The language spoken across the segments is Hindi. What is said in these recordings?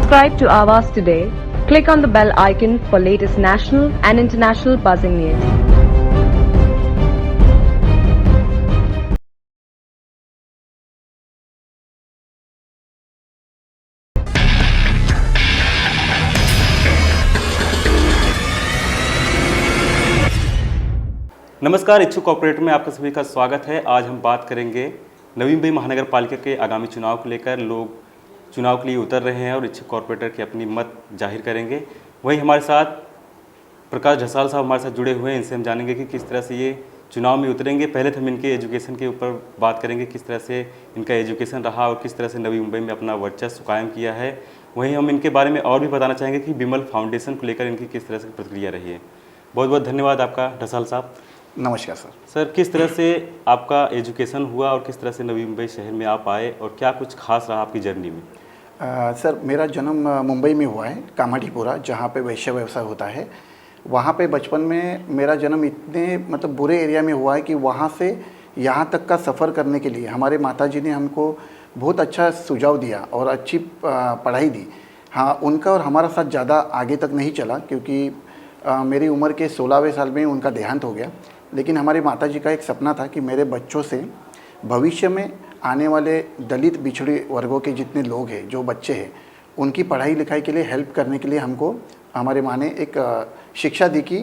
Subscribe to Aavas today. Click on the bell icon for latest national and international buzzing news. नमस्कार, इच्छुक कॉर्पोरेटर में आपका सभी का स्वागत है। आज हम बात करेंगे नवी मुंबई महानगर पालिका के आगामी चुनाव को लेकर। लोग चुनाव के लिए उतर रहे हैं और इच्छुक कॉर्पोरेटर की अपनी मत जाहिर करेंगे। वहीं हमारे साथ प्रकाश ढसाल साहब हमारे साथ जुड़े हुए हैं। इनसे हम जानेंगे कि किस तरह से ये चुनाव में उतरेंगे। पहले तो हम इनके एजुकेशन के ऊपर बात करेंगे, किस तरह से इनका एजुकेशन रहा और किस तरह से नवी मुंबई में अपना वर्चस्व कायम किया है। वहीं हम इनके बारे में और भी बताना चाहेंगे कि विमल फाउंडेशन को लेकर इनकी किस तरह से प्रतिक्रिया रही है। बहुत बहुत धन्यवाद आपका ढसाल साहब। नमस्कार सर। सर, किस तरह से आपका एजुकेशन हुआ और किस तरह से नवी मुंबई शहर में आप आए और क्या कुछ खास रहा आपकी जर्नी में? सर, मेरा जन्म मुंबई में हुआ है, कामाठीपुरा, जहाँ पे वैश्य व्यवसाय होता है। वहाँ पे बचपन में मेरा जन्म इतने बुरे एरिया में हुआ है कि वहाँ से यहाँ तक का सफ़र करने के लिए हमारे माताजी ने हमको बहुत अच्छा सुझाव दिया और अच्छी पढ़ाई दी। हाँ, उनका और हमारा साथ ज़्यादा आगे तक नहीं चला क्योंकि मेरी उम्र के 16वें साल में उनका देहांत हो गया। लेकिन हमारे माताजी का एक सपना था कि मेरे बच्चों से भविष्य में आने वाले दलित पिछड़े वर्गों के जितने लोग हैं, जो बच्चे हैं, उनकी पढ़ाई लिखाई के लिए हेल्प करने के लिए हमको हमारे माँ ने एक शिक्षा दी कि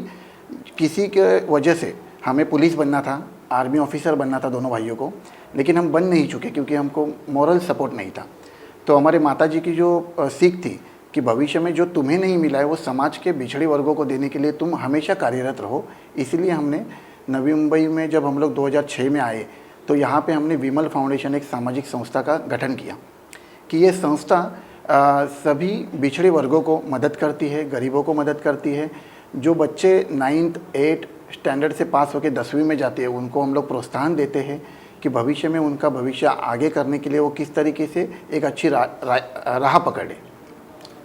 किसी के वजह से हमें पुलिस बनना था, आर्मी ऑफिसर बनना था दोनों भाइयों को, लेकिन हम बन नहीं चुके क्योंकि हमको मॉरल सपोर्ट नहीं था। तो हमारे माताजी की जो सीख थी कि भविष्य में जो तुम्हें नहीं मिला है वो समाज के पिछड़े वर्गों को देने के लिए तुम हमेशा कार्यरत रहो। इसीलिए हमने नवी मुंबई में जब हम लोग 2006 में आए तो यहाँ पे हमने विमल फाउंडेशन, एक सामाजिक संस्था का गठन किया कि ये संस्था सभी पिछड़े वर्गों को मदद करती है, गरीबों को मदद करती है। जो बच्चे 9th 8 स्टैंडर्ड से पास होकर 10वीं में जाते हैं उनको हम लोग प्रोत्साहन देते हैं कि भविष्य में उनका भविष्य आगे करने के लिए वो किस तरीके से एक अच्छी राह पकड़े।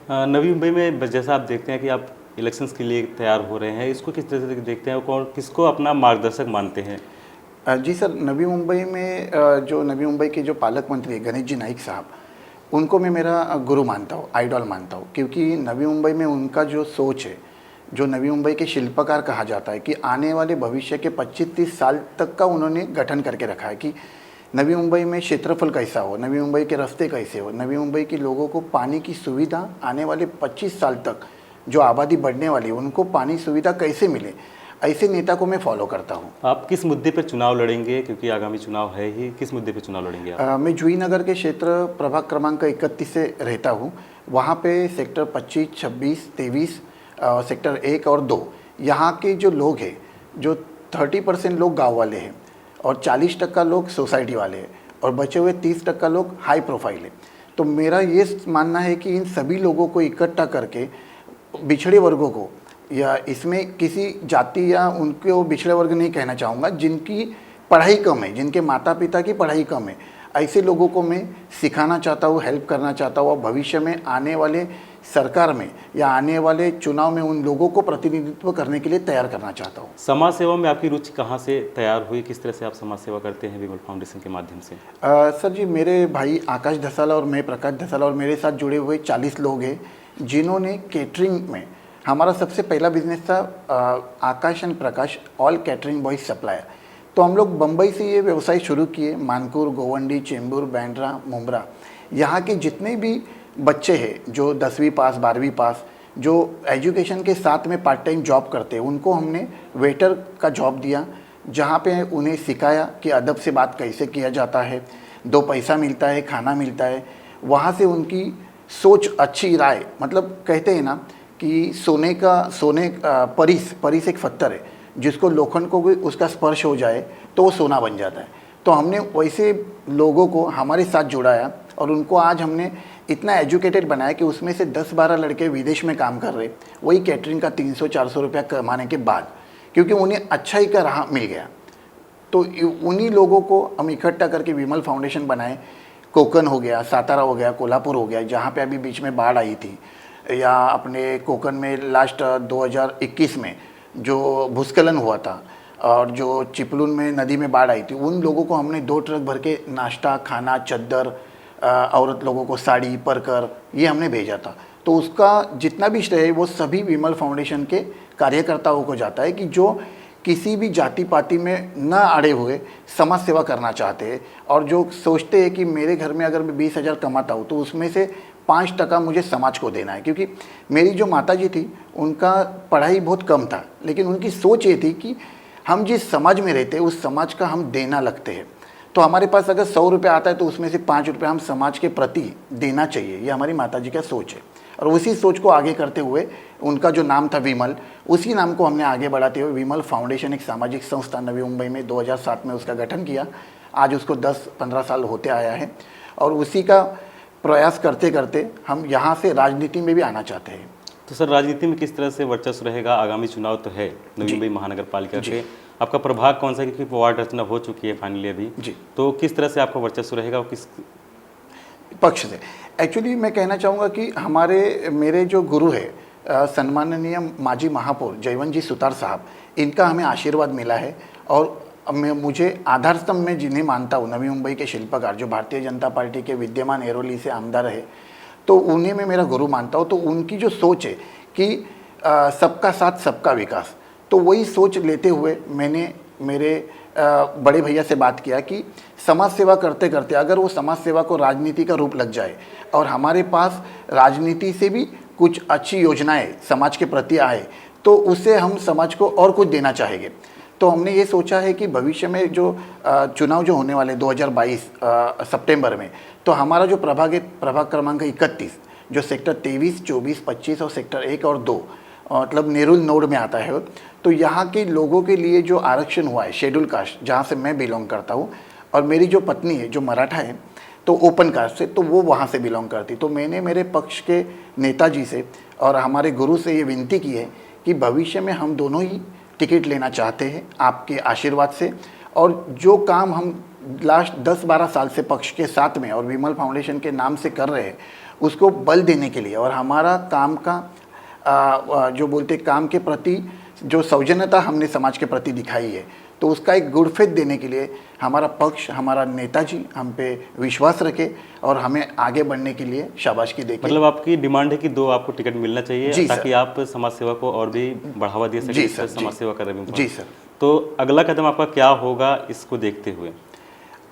नवी मुंबई में जैसा आप देखते हैं कि आप इलेक्शंस के लिए तैयार हो रहे हैं, इसको किस तरह से देखते हैं और किसको अपना मार्गदर्शक मानते हैं? जी सर, नवी मुंबई में जो नवी मुंबई के जो पालक मंत्री है गणेश जी नाइक साहब, उनको मैं मेरा गुरु मानता हूँ, आइडॉल मानता हूँ। क्योंकि नवी मुंबई में उनका जो सोच है, जो नवी मुंबई के शिल्पकार कहा जाता है कि आने वाले भविष्य के 25-30 साल तक का उन्होंने गठन करके रखा है कि नवी मुंबई में क्षेत्रफल कैसा हो, नवी मुंबई के रास्ते कैसे हो, नवी मुंबई के लोगों को पानी की सुविधा आने वाले 25 साल तक जो आबादी बढ़ने वाली है उनको पानी सुविधा कैसे मिले, ऐसे नेता को मैं फॉलो करता हूँ। आप किस मुद्दे पर चुनाव लड़ेंगे, क्योंकि आगामी चुनाव है ही, किस मुद्दे पर चुनाव लड़ेंगे आप? मैं जुही नगर के क्षेत्र प्रभाग क्रमांक 31 से रहता हूँ। वहाँ पे सेक्टर 25, 26, 23, सेक्टर 1 और 2 यहाँ के जो लोग हैं, जो 30% लोग गाँव वाले हैं और 40% लोग सोसाइटी वाले हैं और बचे हुए 30% लोग हाई प्रोफाइल है। तो मेरा ये मानना है कि इन सभी लोगों को इकट्ठा करके पिछड़े वर्गों को, या इसमें किसी जाति या उनके वो पिछड़े वर्ग नहीं कहना चाहूँगा, जिनकी पढ़ाई कम है, जिनके माता पिता की पढ़ाई कम है, ऐसे लोगों को मैं सिखाना चाहता हूँ, हेल्प करना चाहता हूँ और भविष्य में आने वाले सरकार में या आने वाले चुनाव में उन लोगों को प्रतिनिधित्व करने के लिए तैयार करना चाहता हूँ। समाज सेवा में आपकी रुचि कहाँ से तैयार हुई? किस तरह से आप समाज सेवा करते हैं विमल फाउंडेशन के माध्यम से? सर जी, मेरे भाई आकाश धसाला और मैं प्रकाश धसाला और मेरे साथ जुड़े हुए 40 लोग हैं जिन्होंने केटरिंग में, हमारा सबसे पहला बिजनेस था Akash and Prakash all catering boys supplier. तो हम लोग बम्बई से ये व्यवसाय शुरू किए। मानकुर, गोवंडी, चेंबूर, बैंड्रा, मुंब्रा, यहाँ के जितने भी बच्चे हैं जो 10वीं पास, 12वीं पास, जो एजुकेशन के साथ में पार्ट टाइम जॉब करते हैं, उनको हमने वेटर का जॉब दिया, जहाँ पे उन्हें सिखाया कि अदब से बात कैसे किया जाता है, 2 पैसा मिलता है, खाना मिलता है। वहाँ से उनकी सोच अच्छी राय, कहते हैं ना कि परिस एक पत्थर है, जिसको लोखंड को भी उसका स्पर्श हो जाए तो वो सोना बन जाता है। तो हमने वैसे लोगों को हमारे साथ जुड़ाया और उनको आज हमने इतना एजुकेटेड बनाया कि उसमें से 10-12 लड़के विदेश में काम कर रहे, वही कैटरिंग का 300-400 रुपया कमाने के बाद, क्योंकि उन्हें अच्छाई का राह मिल गया। तो उन्हीं लोगों को हम इकट्ठा करके विमल फाउंडेशन बनाए। कोकण हो गया, सातारा हो गया, कोल्हापुर हो गया, जहाँ पे अभी बीच में बाढ़ आई थी, या अपने कोकण में लास्ट 2021 में जो भूस्खलन हुआ था और जो चिपलून में नदी में बाढ़ आई थी, उन लोगों को हमने 2 ट्रक भर के नाश्ता, खाना, चद्दर औरत लोगों को साड़ी परकर ये हमने भेजा था। तो उसका जितना भी श्रेय है वो सभी विमल फाउंडेशन के कार्यकर्ताओं को जाता है कि जो किसी भी जाति पाति में न अड़े हुए समाज सेवा करना चाहते हैं और जो सोचते हैं कि मेरे घर में अगर मैं 20,000 कमाता हूँ तो उसमें से 5% मुझे समाज को देना है। क्योंकि मेरी जो माताजी थी उनका पढ़ाई बहुत कम था, लेकिन उनकी सोच ये थी कि हम जिस समाज में रहते हैं उस समाज का हम देना लगते हैं। तो हमारे पास अगर 100 रुपये आता है तो उसमें से 5 रुपये हम समाज के प्रति देना चाहिए, ये हमारी माताजी का सोच है। और उसी सोच को आगे करते हुए उनका जो नाम था विमल, उसी नाम को हमने आगे बढ़ाते हुए विमल फाउंडेशन एक सामाजिक संस्था नवी मुंबई में 2007 में उसका गठन किया। आज उसको 10-15 साल होते आया है और उसी का प्रयास करते करते हम यहाँ से राजनीति में भी आना चाहते हैं। तो सर, राजनीति में किस तरह से वर्चस्व रहेगा? आगामी चुनाव तो है नवी मुंबई महानगर पालिका के, आपका प्रभाग कौन सा है? क्योंकि वार्ड रचना हो चुकी है फाइनली अभी जी, तो किस तरह से आपका वर्चस्व रहेगा और किस पक्ष से? एक्चुअली मैं कहना चाहूँगा कि मेरे जो गुरु है सम्माननीय माजी महापौर जयवंत जी सुतार साहब, इनका हमें आशीर्वाद मिला है। और मुझे आधार स्तंभ में जिन्हें मानता हूँ, नवी मुंबई के शिल्पकार जो भारतीय जनता पार्टी के विद्यमान एरोली से आमदार है, तो उन्हें मैं मेरा गुरु मानता हूँ। तो उनकी जो सोच है कि सबका साथ सबका विकास, तो वही सोच लेते हुए मैंने मेरे बड़े भैया से बात किया कि समाज सेवा करते करते अगर वो समाज सेवा को राजनीति का रूप लग जाए और हमारे पास राजनीति से भी कुछ अच्छी योजनाएं समाज के प्रति आए तो उससे हम समाज को और कुछ देना चाहेंगे। तो हमने ये सोचा है कि भविष्य में जो चुनाव जो होने वाले 2022 सितंबर में, तो हमारा जो प्रभाग है, प्रभाग क्रमांक 31 जो सेक्टर 23, 24, 25 और सेक्टर 1 और 2 मतलब नेरुल नोड में आता है, तो यहाँ के लोगों के लिए जो आरक्षण हुआ है शेड्यूल कास्ट, जहाँ से मैं बिलोंग करता हूँ और मेरी जो पत्नी है जो मराठा है तो ओपन कास्ट से, तो वो वहाँ से बिलोंग करती। तो मैंने मेरे पक्ष के नेताजी से और हमारे गुरु से ये विनती की है कि भविष्य में हम दोनों ही टिकट लेना चाहते हैं आपके आशीर्वाद से। और जो काम हम लास्ट 10-12 साल से पक्ष के साथ में और विमल फाउंडेशन के नाम से कर रहे हैं उसको बल देने के लिए और हमारा काम का जो बोलते काम के प्रति जो सौजन्यता हमने समाज के प्रति दिखाई है, तो उसका एक गुड फेथ देने के लिए हमारा पक्ष, हमारा नेताजी हम पे विश्वास रखे और हमें आगे बढ़ने के लिए शाबाशी देखे। मतलब आपकी डिमांड है कि 2 आपको टिकट मिलना चाहिए ताकि आप समाज सेवा को और भी बढ़ावा दे सकें। समाज सेवा कर रहे हैं जी सर। तो अगला कदम आपका क्या होगा इसको देखते हुए?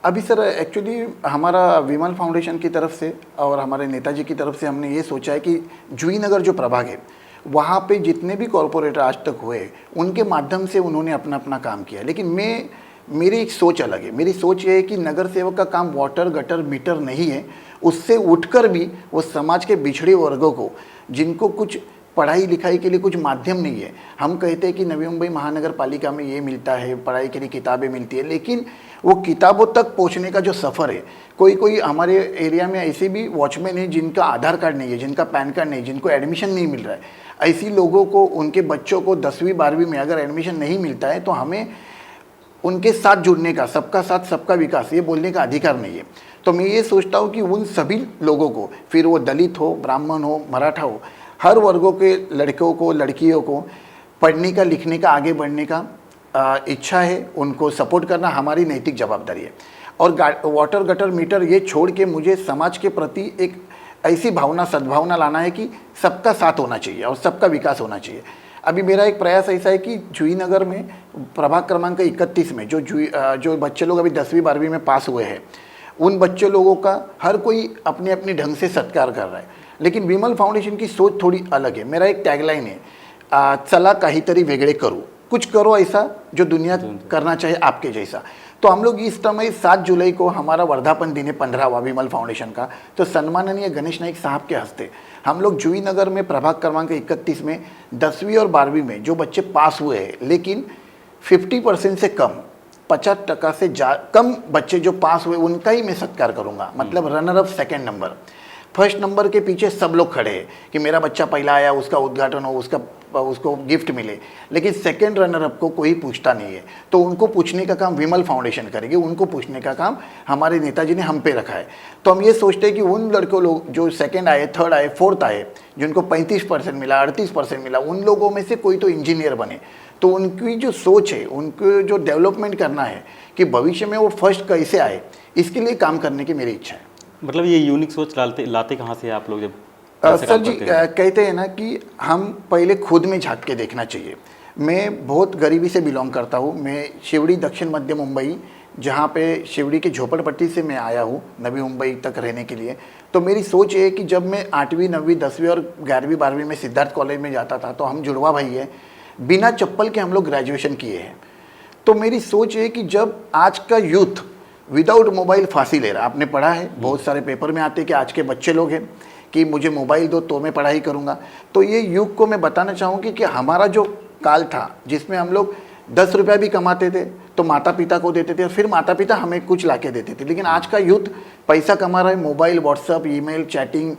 अभी सर एक्चुअली हमारा विमल फाउंडेशन की तरफ से और हमारे नेताजी की तरफ से हमने ये सोचा है कि जुई नगर जो प्रभाग है वहाँ पे जितने भी कॉरपोरेटर आज तक हुए उनके माध्यम से उन्होंने अपना अपना काम किया। लेकिन मेरी एक सोच अलग है। मेरी सोच ये है कि नगर सेवक का काम वाटर गटर मीटर नहीं है, उससे उठकर भी वो समाज के बिछड़े वर्गों को जिनको कुछ पढ़ाई लिखाई के लिए कुछ माध्यम नहीं है, हम कहते हैं कि नवी मुंबई महानगर पालिका में ये मिलता है, पढ़ाई के लिए किताबें मिलती है, लेकिन वो किताबों तक पहुंचने का जो सफ़र है, कोई हमारे एरिया में ऐसे भी वॉचमैन है जिनका आधार कार्ड नहीं है, जिनका पैन कार्ड नहीं, जिनको एडमिशन नहीं मिल रहा है। ऐसी लोगों को, उनके बच्चों को 10वीं 12वीं में अगर एडमिशन नहीं मिलता है तो हमें उनके साथ जुड़ने का, सबका साथ सबका विकास ये बोलने का अधिकार नहीं है। तो मैं ये सोचता हूँ कि उन सभी लोगों को, फिर वो दलित हो, ब्राह्मण हो, मराठा हो, हर वर्गों के लड़कों को, लड़कियों को पढ़ने का, लिखने का, आगे बढ़ने का इच्छा है, उनको सपोर्ट करना हमारी नैतिक जवाबदारी है। और वाटर गटर मीटर ये छोड़ के मुझे समाज के प्रति एक ऐसी भावना, सद्भावना लाना है कि सबका साथ होना चाहिए और सबका विकास होना चाहिए। अभी मेरा एक प्रयास ऐसा है कि जुई नगर में प्रभाग क्रमांक 31 में जो बच्चे लोग अभी 10वीं 12वीं में पास हुए हैं, उन बच्चे लोगों का हर कोई अपने अपने ढंग से सत्कार कर रहा है। लेकिन विमल फाउंडेशन की सोच थोड़ी अलग है। मेरा एक टैगलाइन है, चला काहीतरी वेगळे करू, कुछ करो ऐसा जो दुनिया करना चाहे आपके जैसा। तो हम लोग इस समय 7 जुलाई को हमारा वर्धापन दिन है 15वां विमल फाउंडेशन का, तो सम्माननीय गणेश नाइक साहब के हस्ते हम लोग जुई नगर में प्रभाग क्रमांक 31 में 10वीं और 12वीं में जो बच्चे पास हुए हैं लेकिन 50% से कम, 50% से कम बच्चे जो पास हुए उनका ही मैं सत्कार करूँगा। मतलब runner up second number, first number के पीछे सब लोग खड़े हैं कि मेरा बच्चा पहला आया, उसका उद्घाटन हो, उसको गिफ्ट मिले, लेकिन सेकंड रनर अप को कोई पूछता नहीं है। तो उनको पूछने का काम विमल फाउंडेशन करेगी, उनको पूछने का काम हमारे नेताजी ने हम पे रखा है। तो हम ये सोचते हैं कि उन लड़कों लोग जो सेकंड आए, थर्ड आए, फोर्थ आए, जिनको 35% मिला, 38% मिला, उन लोगों में से कोई तो इंजीनियर बने। तो उनकी जो सोच है, उनको जो डेवलपमेंट करना है कि भविष्य में वो फर्स्ट कैसे आए, इसके लिए काम करने की मेरी इच्छा है। मतलब ये यूनिक सोच लाते कहाँ से आप लोग जब ऐसा सर काम जी करते हैं? कहते हैं ना कि हम पहले खुद में झांक के देखना चाहिए। मैं बहुत गरीबी से बिलोंग करता हूँ। मैं शिवड़ी दक्षिण मध्य मुंबई, जहाँ पे शिवड़ी के झोपड़पट्टी से मैं आया हूँ नवी मुंबई तक रहने के लिए। तो मेरी सोच ये है कि जब मैं 8वीं 9वीं 10वीं और 11वीं 12वीं में सिद्धार्थ कॉलेज में जाता था तो हम जुड़वा भाई है, बिना चप्पल के हम लोग ग्रेजुएशन किए हैं। तो मेरी सोच है कि जब आज का यूथ विदाउट मोबाइल फांसी ले रहा, आपने पढ़ा है बहुत सारे पेपर में आते हैं कि आज के बच्चे लोग हैं कि मुझे मोबाइल दो तो मैं पढ़ाई करूंगा। तो ये युग को मैं बताना चाहूँगी कि हमारा जो काल था जिसमें हम लोग 10 रुपया भी कमाते थे तो माता पिता को देते थे और फिर माता पिता हमें कुछ ला के देते थे, लेकिन आज का यूथ पैसा कमा रहा है, मोबाइल, व्हाट्सअप, ईमेल, चैटिंग,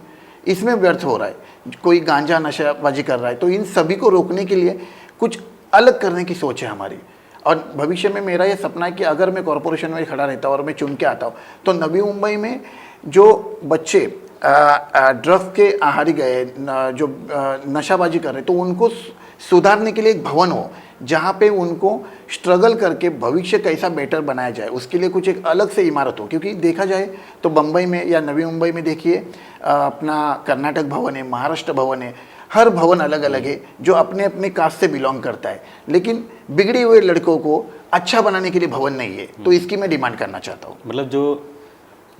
इसमें व्यर्थ हो रहा है, कोई गांजा नशाबाजी कर रहा है। तो इन सभी को रोकने के लिए कुछ अलग करने की सोच है हमारी। और भविष्य में मेरा ये सपना है कि अगर मैं कॉरपोरेशन में खड़ा रहता हूँ और मैं चुन के आता हूँ तो नवी मुंबई में जो बच्चे ड्रग्स के आहारी गए, जो नशाबाजी कर रहे, तो उनको सुधारने के लिए एक भवन हो जहाँ पे उनको स्ट्रगल करके भविष्य कैसा बेटर बनाया जाए, उसके लिए कुछ एक अलग से इमारत हो। क्योंकि देखा जाए तो बम्बई में या नवी मुंबई में देखिए अपना कर्नाटक भवन है, महाराष्ट्र भवन है, हर भवन अलग अलग है जो अपने अपने कास्ट से बिलोंग करता है, लेकिन बिगड़े हुए लड़कों को अच्छा बनाने के लिए भवन नहीं है। तो इसकी मैं डिमांड करना चाहता हूँ। मतलब जो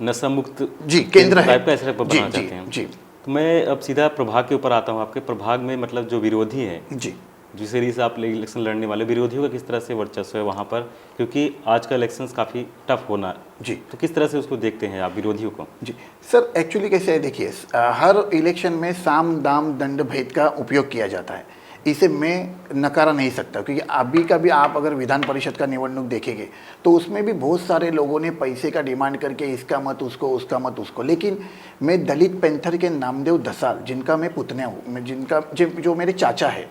नशा मुक्त जी केंद्र है टाइप का ऐसा जी बनाना जी चाहते हैं। जी तो मैं अब सीधा प्रभाग के ऊपर आता हूँ। आपके प्रभाग में मतलब जो विरोधी हैं, जी जिस एरिया से आप इलेक्शन लड़ने वाले, विरोधियों का किस तरह से वर्चस्व है वहाँ पर, क्योंकि आज का इलेक्शंस काफ़ी टफ होना, जी तो किस तरह से उसको देखते हैं आप विरोधियों को? जी सर, एक्चुअली कैसे है देखिए, हर इलेक्शन में साम दाम दंड भेद का उपयोग किया जाता है, इसे मैं नकारा नहीं सकता। क्योंकि अभी का भी आप अगर विधान परिषद का निवडणूक देखेंगे तो उसमें भी बहुत सारे लोगों ने पैसे का डिमांड करके इसका मत उसको, उसका मत उसको। लेकिन मैं दलित पैंथर के नामदेव दसाल, जिनका मैं पुतन्या हूँ, जिनका जो मेरे चाचा है,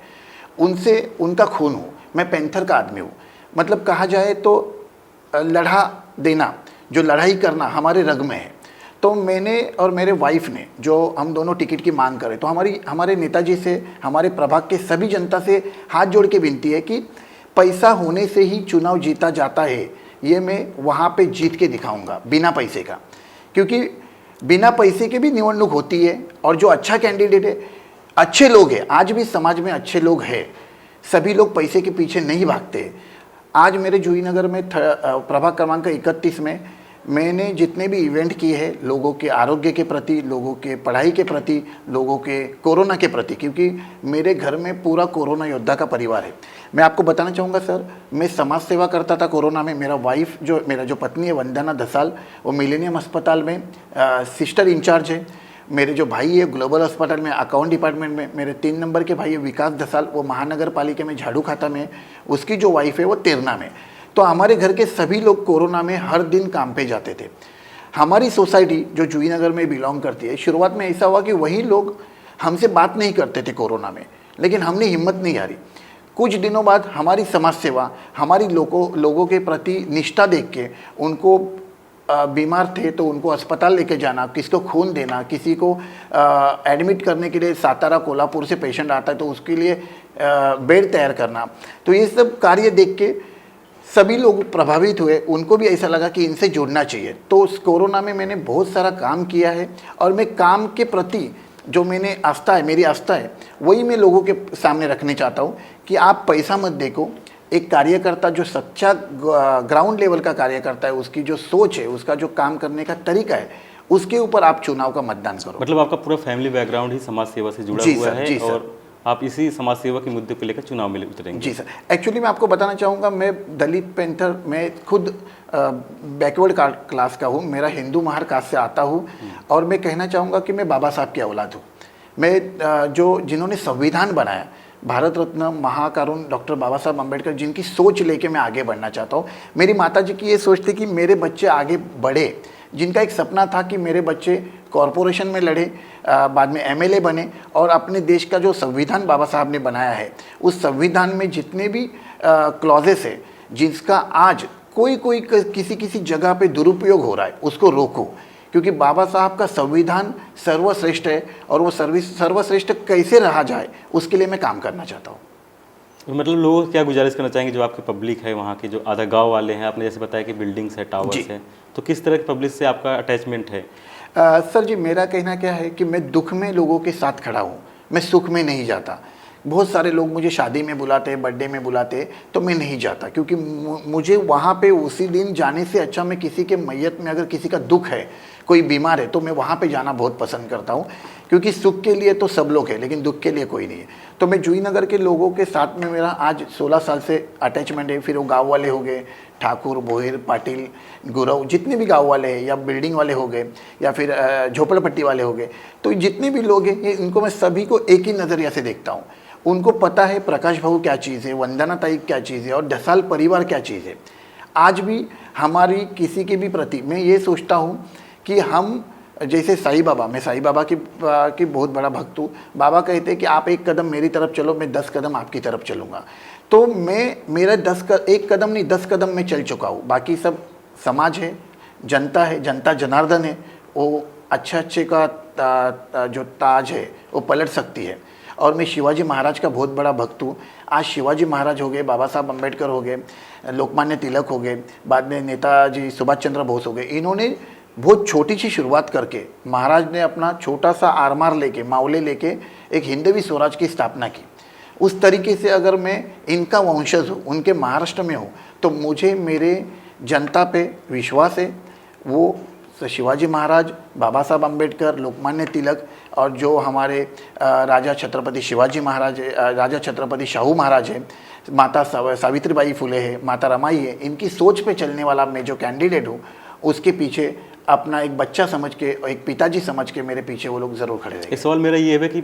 उनसे उनका खून हूँ, मैं पैंथर का आदमी हूँ। मतलब कहा जाए तो लड़ा देना, जो लड़ाई करना हमारे रग में है। तो मैंने और मेरे वाइफ ने, जो हम दोनों टिकट की मांग करें, तो हमारे नेताजी से, हमारे प्रभाग के सभी जनता से हाथ जोड़ के विनती है कि पैसा होने से ही चुनाव जीता जाता है, ये मैं वहाँ पे जीत के दिखाऊंगा बिना पैसे का। क्योंकि बिना पैसे के भी निवडणूक होती है और जो अच्छा कैंडिडेट है, अच्छे लोग हैं, आज भी समाज में अच्छे लोग हैं, सभी लोग पैसे के पीछे नहीं भागते। आज मेरे जूहीनगर में प्रभाग क्रमांक 31 में मैंने जितने भी इवेंट किए हैं लोगों के आरोग्य के प्रति, लोगों के पढ़ाई के प्रति, लोगों के कोरोना के प्रति, क्योंकि मेरे घर में पूरा कोरोना योद्धा का परिवार है। मैं आपको बताना चाहूँगा सर, मैं समाज सेवा करता था कोरोना में। मेरा जो पत्नी है वंदना दसाल, वो मिलेनियम अस्पताल में सिस्टर इंचार्ज है। मेरे जो भाई है ग्लोबल अस्पताल में अकाउंट डिपार्टमेंट में, मेरे 3 नंबर के भाई है विकास दसाल, वो महानगर पालिका में झाड़ू खाता में, उसकी जो वाइफ है वो तेरना में। तो हमारे घर के सभी लोग कोरोना में हर दिन काम पे जाते थे। हमारी सोसाइटी जो जूहीनगर में बिलोंग करती है, शुरुआत में ऐसा हुआ कि वही लोग हमसे बात नहीं करते थे कोरोना में, लेकिन हमने हिम्मत नहीं हारी। कुछ दिनों बाद हमारी समाज सेवा, हमारी लोगों के प्रति निष्ठा देख के, उनको बीमार थे तो उनको अस्पताल लेके जाना, किसको खून देना, किसी को एडमिट करने के लिए सातारा कोल्हापुर से पेशेंट आता है तो उसके लिए बेड तैयार करना, तो ये सब कार्य देख के सभी लोग प्रभावित हुए। उनको भी ऐसा लगा कि इनसे जुड़ना चाहिए। तो उस कोरोना में मैंने बहुत सारा काम किया है और मैं काम के प्रति जो मैंने आस्था है, मेरी आस्था है, वही मैं लोगों के सामने रखने चाहता हूँ कि आप पैसा मत देखो। एक कार्यकर्ता जो सच्चा ग्राउंड लेवल का कार्यकर्ता है, उसकी जो सोच है, उसका जो काम करने का तरीका है, उसके ऊपर आप चुनाव का मतदान करो। मतलब आपका पूरा फैमिली बैकग्राउंड ही समाज सेवा से जुड़ा हुआ है और आप इसी समाज सेवा के मुद्दे को लेकर चुनाव में उतरेंगे? जी सर, एक्चुअली मैं आपको बताना चाहूँगा, मैं दलित पैंथर, मैं खुद बैकवर्ड क्लास का हूँ, मेरा हिंदू महार कास्ट से आता हूँ और मैं कहना चाहूँगा कि मैं बाबा साहब की औलाद हूँ। मैं जिन्होंने संविधान बनाया, भारत रत्न महाकारुण डॉक्टर बाबा साहब अम्बेडकर, जिनकी सोच लेके मैं आगे बढ़ना चाहता हूँ। मेरी माताजी की ये सोच थी कि मेरे बच्चे आगे बढ़े, जिनका एक सपना था कि मेरे बच्चे कॉरपोरेशन में लड़े, बाद में एमएलए बने और अपने देश का जो संविधान बाबा साहब ने बनाया है, उस संविधान में जितने भी क्लॉजेस है, जिसका आज कोई किसी जगह पे दुरुपयोग हो रहा है, उसको रोको। क्योंकि बाबा साहब का संविधान सर्वश्रेष्ठ है और वो सर्वश्रेष्ठ कैसे रहा जाए, उसके लिए मैं काम करना चाहता हूँ। मतलब लोगों को क्या गुजारिश करना चाहेंगे, जो आपके पब्लिक है वहाँ के, जो आधा गांव वाले हैं, आपने जैसे बताया कि बिल्डिंग्स है, टावर्स है, तो किस तरह की पब्लिक से आपका अटैचमेंट है? सर जी, मेरा कहना क्या है कि मैं दुख में लोगों के साथ खड़ा हूँ, मैं सुख में नहीं जाता। बहुत सारे लोग मुझे शादी में बुलाते, बर्थडे में बुलाते, तो मैं नहीं जाता, क्योंकि मुझे वहाँ पे उसी दिन जाने से अच्छा मैं किसी के मैयत में, अगर किसी का दुख है, कोई बीमार है, तो मैं वहाँ पे जाना बहुत पसंद करता हूँ, क्योंकि सुख के लिए तो सब लोग हैं, लेकिन दुख के लिए कोई नहीं है। तो मैं जूही नगर के लोगों के साथ में मेरा आज 16 साल से अटैचमेंट है। फिर वो गाँव वाले हो गए, ठाकुर, बोहिर, पाटिल, गुरव, जितने भी गांव वाले हैं, या बिल्डिंग वाले हो गए, या फिर झोपड़पट्टी वाले हो गए, तो जितने भी लोग हैं, इनको मैं सभी को एक ही नज़रिया से देखता हूँ। उनको पता है प्रकाश भाऊ क्या चीज़ है, वंदना ताई क्या चीज़ है, और दसाल परिवार क्या चीज़ है। आज भी हमारी किसी के भी प्रति मैं ये सोचता हूँ कि हम, जैसे साईं बाबा, मैं साईं बाबा की बहुत बड़ा भक्त हूँ। बाबा कहते हैं कि आप एक कदम मेरी तरफ चलो, मैं 10 कदम आपकी तरफ चलूँगा। तो मेरा 1 कदम नहीं, 10 कदम में चल चुका हूँ। बाकी सब समाज है, जनता है, जनता जनार्दन है, वो अच्छे का जो ताज है वो पलट सकती है। और मैं शिवाजी महाराज का बहुत बड़ा भक्त हूँ। आज शिवाजी महाराज हो गए, बाबा साहब अम्बेडकर हो गए, लोकमान्य तिलक हो गए, बाद में नेताजी सुभाष चंद्र बोस हो गए। इन्होंने बहुत छोटी सी शुरुआत करके, महाराज ने अपना छोटा सा आरमार लेके, मावले लेके एक हिंदवी स्वराज की स्थापना की। उस तरीके से अगर मैं इनका वंशज हूँ, उनके महाराष्ट्र में हूँ, तो मुझे मेरे जनता पे विश्वास है। वो शिवाजी महाराज, बाबा साहब अम्बेडकर, लोकमान्य तिलक, और जो हमारे राजा छत्रपति शिवाजी महाराज, राजा छत्रपति शाहू महाराज है, माता सावित्रीबाई फुले है, माता रमाई है, इनकी सोच पे चलने वाला मैं जो कैंडिडेट हूँ, उसके पीछे अपना एक बच्चा समझ के, एक पिताजी समझ के मेरे पीछे वो लोग ज़रूर खड़े रहेंगे। एक सवाल मेरा ये है कि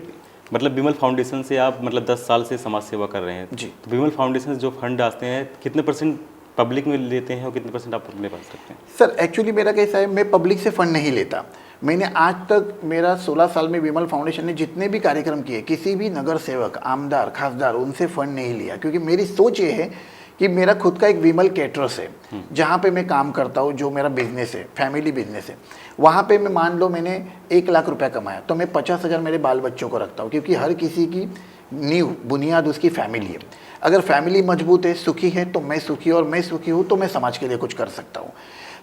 मतलब विमल फाउंडेशन से आप मतलब 10 साल से समाज सेवा कर रहे हैं जी। तो विमल फाउंडेशन जो फंड आते हैं कितने % पब्लिक में लेते हैं और कितने % आप अपने पास रखते हैं? सर एक्चुअली मेरा कैसा है, मैं पब्लिक से फ़ंड नहीं लेता। मैंने आज तक, मेरा 16 साल में विमल फाउंडेशन ने जितने भी कार्यक्रम किए, किसी भी नगर सेवक, आमदार, खासदार, उनसे फ़ंड नहीं लिया, क्योंकि मेरी सोच ये है कि मेरा खुद का एक विमल कैटरस है, जहाँ पे मैं काम करता हूँ, जो मेरा बिजनेस है, फैमिली बिजनेस है। वहाँ पे मैं मान लो मैंने 1 लाख रुपया कमाया, तो मैं 50,000 मेरे बाल बच्चों को रखता हूँ, क्योंकि हर किसी की नींव, बुनियाद उसकी फैमिली है। अगर फैमिली मजबूत है, सुखी है, तो मैं सुखी, और मैं सुखी हूँ तो मैं समाज के लिए कुछ कर सकता हूँ।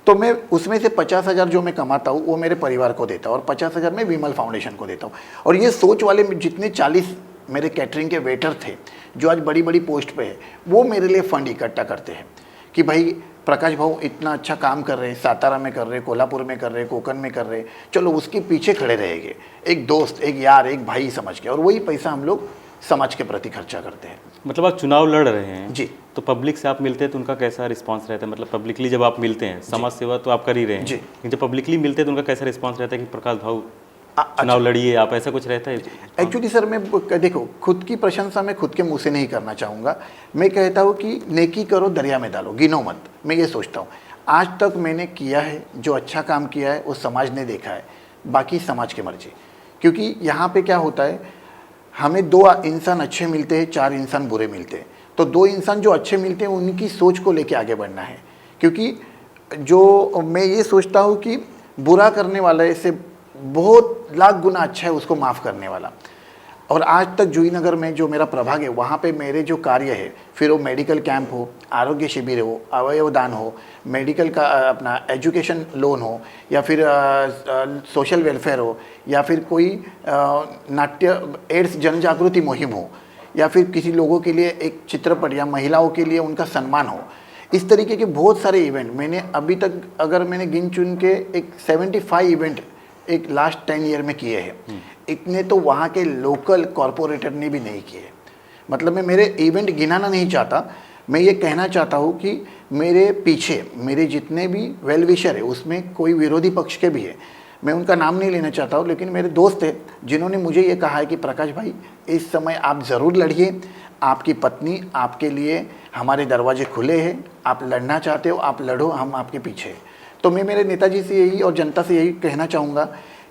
तो मैं उसमें से 50,000 जो मैं कमाता हूँ वो मेरे परिवार को देता हूँ, और 50,000 मैं विमल फाउंडेशन को देता हूँ। और ये सोच वाले जितने 40 मेरे कैटरिंग के वेटर थे, जो आज बड़ी बड़ी पोस्ट पे है, वो मेरे लिए फंड इकट्ठा करते हैं कि भाई प्रकाश भाऊ इतना अच्छा काम कर रहे हैं, सातारा में कर रहे हैं, कोल्हापुर में कर रहे हैं, कोकण में कर रहे हैं, चलो उसके पीछे खड़े रहेंगे, एक दोस्त, एक यार, एक भाई समझ के, और वही पैसा हम लोग समाज के प्रति खर्चा करते हैं। मतलब आप चुनाव लड़ रहे हैं जी, तो पब्लिक से आप मिलते हैं तो उनका कैसा रिस्पांस रहता है? मतलब पब्लिकली जब आप मिलते हैं, समाज सेवा तो आप कर ही रहे हैं जी, लेकिन जब पब्लिकली मिलते हैं तो उनका कैसा रिस्पांस रहता है कि प्रकाश भाऊ चुनाव लड़िए आप, ऐसा कुछ रहता है? एक्चुअली सर, मैं देखो, खुद की प्रशंसा मैं खुद के मुंह से नहीं करना चाहूँगा। मैं कहता हूँ कि नेकी करो, दरिया में डालो, गिनो मत। मैं ये सोचता हूँ, आज तक मैंने किया है, जो अच्छा काम किया है वो समाज ने देखा है, बाकी समाज की मर्जी। क्योंकि यहाँ पे क्या होता है, हमें 2 इंसान अच्छे मिलते हैं, 4 इंसान बुरे मिलते हैं। तो 2 इंसान जो अच्छे मिलते हैं, उनकी सोच को लेके आगे बढ़ना है। क्योंकि जो मैं ये सोचता हूँ कि बुरा करने वाला इससे बहुत लाख गुना अच्छा है उसको माफ़ करने वाला। और आज तक जूही नगर में जो मेरा प्रभाग है, वहाँ पे मेरे जो कार्य है, फिर वो मेडिकल कैंप हो, आरोग्य शिविर हो, अवयव दान हो, मेडिकल का अपना एजुकेशन लोन हो, या फिर सोशल वेलफेयर हो, या फिर कोई नाट्य एड्स जन जागृति मुहिम हो, या फिर किसी लोगों के लिए एक चित्रपट या महिलाओं के लिए उनका सम्मान हो, इस तरीके के बहुत सारे इवेंट मैंने अभी तक, अगर मैंने गिन चुन के एक 75 इवेंट एक लास्ट 10 ईयर में किए हैं। इतने तो वहाँ के लोकल कॉरपोरेटर ने भी नहीं किए। मतलब मैं मेरे इवेंट गिनाना नहीं चाहता, मैं ये कहना चाहता हूँ कि मेरे पीछे मेरे जितने भी वेल विशर है, उसमें कोई विरोधी पक्ष के भी है, मैं उनका नाम नहीं लेना चाहता हूँ, लेकिन मेरे दोस्त हैं जिन्होंने मुझे ये कहा है कि प्रकाश भाई इस समय आप ज़रूर लड़िए, आपकी पत्नी आपके लिए, हमारे दरवाजे खुले हैं, आप लड़ना चाहते हो आप लड़ो, हम आपके पीछे हैं। तो मैं मेरे नेताजी से यही और जनता से यही कहना चाहूँगा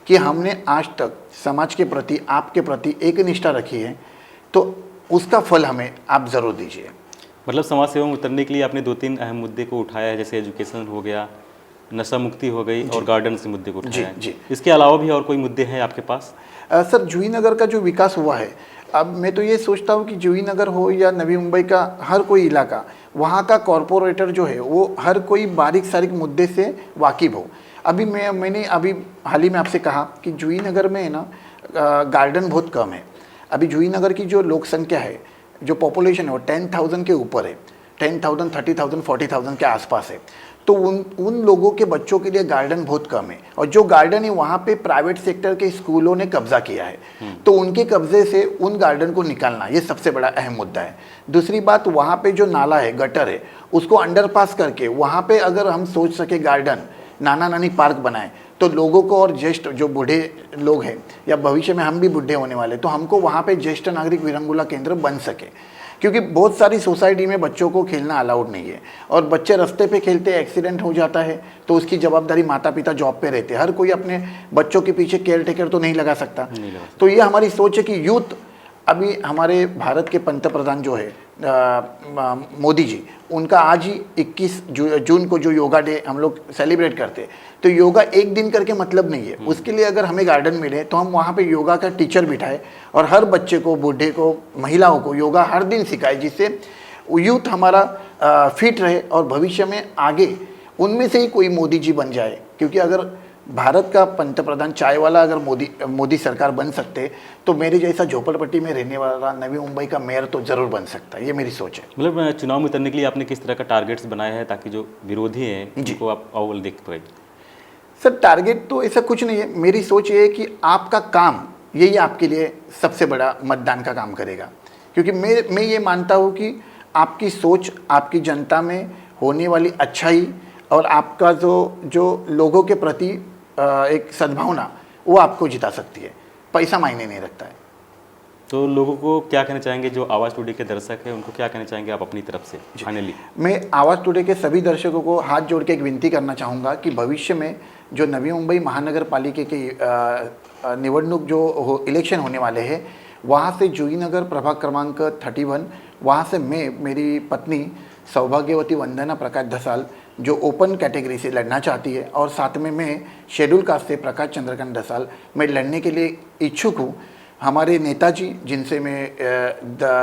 कि हमने आज तक समाज के प्रति, आपके प्रति एक निष्ठा रखी है, तो उसका फल हमें आप ज़रूर दीजिए। मतलब समाज सेवा में उतरने के लिए आपने 2-3 अहम मुद्दे को उठाया है, जैसे एजुकेशन हो गया, नशा मुक्ति हो गई और गार्डन के मुद्दे को उठाया है। जी। इसके अलावा भी और कोई मुद्दे हैं आपके पास? सर, जूही नगर का जो विकास हुआ है, अब मैं तो ये सोचता हूँ कि जूही नगर हो या नवी मुंबई का हर कोई इलाका, वहाँ का कॉरपोरेटर जो है वो हर कोई बारीक सारीक मुद्दे से वाकिफ़ हो। अभी मैंने अभी हाल ही में आपसे कहा कि जूही नगर में है ना गार्डन बहुत कम है। अभी जूही नगर की जो लोक संख्या है, जो पॉपुलेशन है वो 10,000 के ऊपर है, 10,000, 30,000, 40,000 के आसपास है। तो उन लोगों के बच्चों के लिए गार्डन बहुत कम है, और जो गार्डन है वहाँ पे प्राइवेट सेक्टर के स्कूलों ने कब्जा किया है। तो उनके कब्जे से उन गार्डन को निकालना, ये सबसे बड़ा अहम मुद्दा है। दूसरी बात, वहाँ पे जो नाला है, गटर है, उसको अंडरपास करके वहाँ पे अगर हम सोच सके गार्डन, नाना नानी पार्क बनाए, तो लोगों को और ज्येष्ठ जो बूढ़े लोग हैं, या भविष्य में हम भी बूढ़े होने वाले, तो हमको वहाँ पे ज्येष्ठ नागरिक विरंगुला केंद्र बन सके। क्योंकि बहुत सारी सोसाइटी में बच्चों को खेलना अलाउड नहीं है, और बच्चे रास्ते पे खेलते एक्सीडेंट हो जाता है, तो उसकी जवाबदारी माता पिता जॉब पे रहते हैं। हर कोई अपने बच्चों के पीछे केयर टेकर तो नहीं लगा सकता। तो ये हमारी सोच है कि यूथ, अभी हमारे भारत के पंतप्रधान जो है मोदी जी, उनका आज ही 21 जून को जो योगा डे हम लोग सेलिब्रेट करते हैं, तो योगा एक दिन करके मतलब नहीं है। उसके लिए अगर हमें गार्डन मिले तो हम वहाँ पे योगा का टीचर बिठाए, और हर बच्चे को, बूढ़े को, महिलाओं को योगा हर दिन सिखाए, जिससे यूथ हमारा फिट रहे और भविष्य में आगे उनमें से ही कोई मोदी जी बन जाए। क्योंकि अगर भारत का पंतप्रधान चाय वाला अगर मोदी सरकार बन सकते, तो मेरे जैसा झोपड़पट्टी में रहने वाला नवी मुंबई का मेयर तो जरूर बन सकता है। ये मेरी सोच है। मतलब चुनाव में उतरने के लिए आपने किस तरह का टारगेट्स बनाया है ताकि जो विरोधी हैं उनको आप अव्वल देख पाए? सर, टारगेट तो ऐसा कुछ नहीं है। मेरी सोच ये है कि आपका काम, यही आपके लिए सबसे बड़ा मतदान का काम करेगा। क्योंकि मैं ये मानता हूँ कि आपकी सोच, आपकी जनता में होने वाली अच्छाई, और आपका जो लोगों के प्रति एक सद्भावना, वो आपको जिता सकती है। पैसा मायने नहीं रखता है। तो लोगों को क्या कहना चाहेंगे, जो आवाज़ टुडे के दर्शक हैं, उनको क्या कहना चाहेंगे आप अपनी तरफ से फाइनली? मैं आवाज़ टुडे के सभी दर्शकों को हाथ जोड़ के एक विनती करना चाहूँगा कि भविष्य में जो नवी मुंबई महानगर पालिका के निवडणूक जो इलेक्शन होने वाले हैं, वहाँ से जूही नगर प्रभाग क्रमांक 31, वहाँ से मैं, मेरी पत्नी सौभाग्यवती वंदना प्रकाश धसाल, जो ओपन कैटेगरी से लड़ना चाहती है, और साथ में मैं शेड्यूल कास्ट से प्रकाश चंद्रकांत धसाल, मैं लड़ने के लिए इच्छुक हूँ। हमारे नेताजी, जिनसे मैं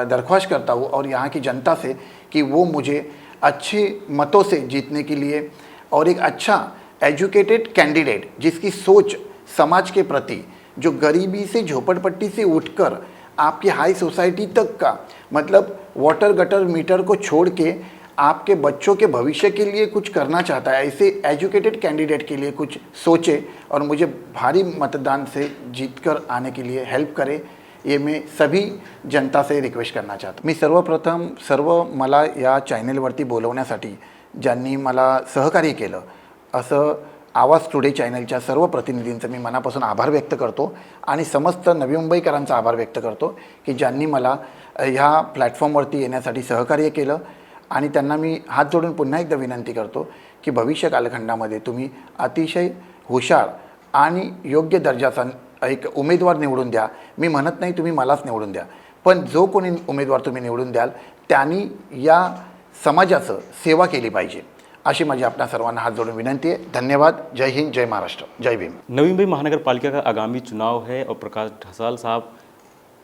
दरख्वास्त करता हूँ, और यहाँ की जनता से, कि वो मुझे अच्छे मतों से जीतने के लिए, और एक अच्छा एजुकेटेड कैंडिडेट जिसकी सोच समाज के प्रति, जो गरीबी से, झोपड़पट्टी से उठकर आपकी हाई सोसाइटी तक का, मतलब वाटर गटर मीटर को छोड़ के आपके बच्चों के भविष्य के लिए कुछ करना चाहता है, ऐसे एजुकेटेड कैंडिडेट के लिए कुछ सोचे, और मुझे भारी मतदान से जीतकर आने के लिए हेल्प करे, ये मैं सभी जनता से रिक्वेस्ट करना चाहतो। मी सर्वप्रथम मला या चॅनलवरती बोलवण्यासाठी ज्यांनी मला सहकार्य केलं, असं आवाज टुडे चॅनलच्या सर्व प्रतिनिधींचं मी मनापासून आभार व्यक्त करतो, आणि समस्त नवी मुंबईकरांचा आभार व्यक्त करतो की ज्यांनी मला ह्या प्लॅटफॉर्मवरती येण्यासाठी सहकार्य केलं। आणि त्यांना मी हात जोडून पुन्हा एकदा विनंती करतो की भविष्य कालखंडामध्ये तुम्ही अतिशय हुशार आणि योग्य दर्जाचा एक उमेदवार निवडून द्या। मी म्हणत नाही तुम्ही मलाच निवडून द्या, पण जो कोणी उमेदवार तुम्ही निवडून द्याल त्यांनी या समाजाचं सेवा केली पाहिजे, अशी माझी आपल्या सर्वांना हात जोडून विनंती है। धन्यवाद। जय हिंद, जय महाराष्ट्र, जय भीम। नवी मुंबई महानगर पालिका का आगामी चुनाव है और प्रकाश धसाल साहब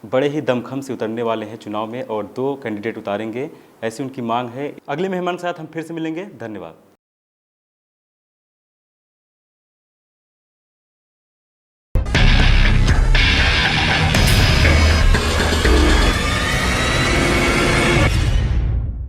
बड़े ही दमखम से उतरने वाले हैं चुनाव में, और 2 कैंडिडेट उतारेंगे, ऐसी उनकी मांग है। अगले मेहमान के साथ हम फिर से मिलेंगे। धन्यवाद।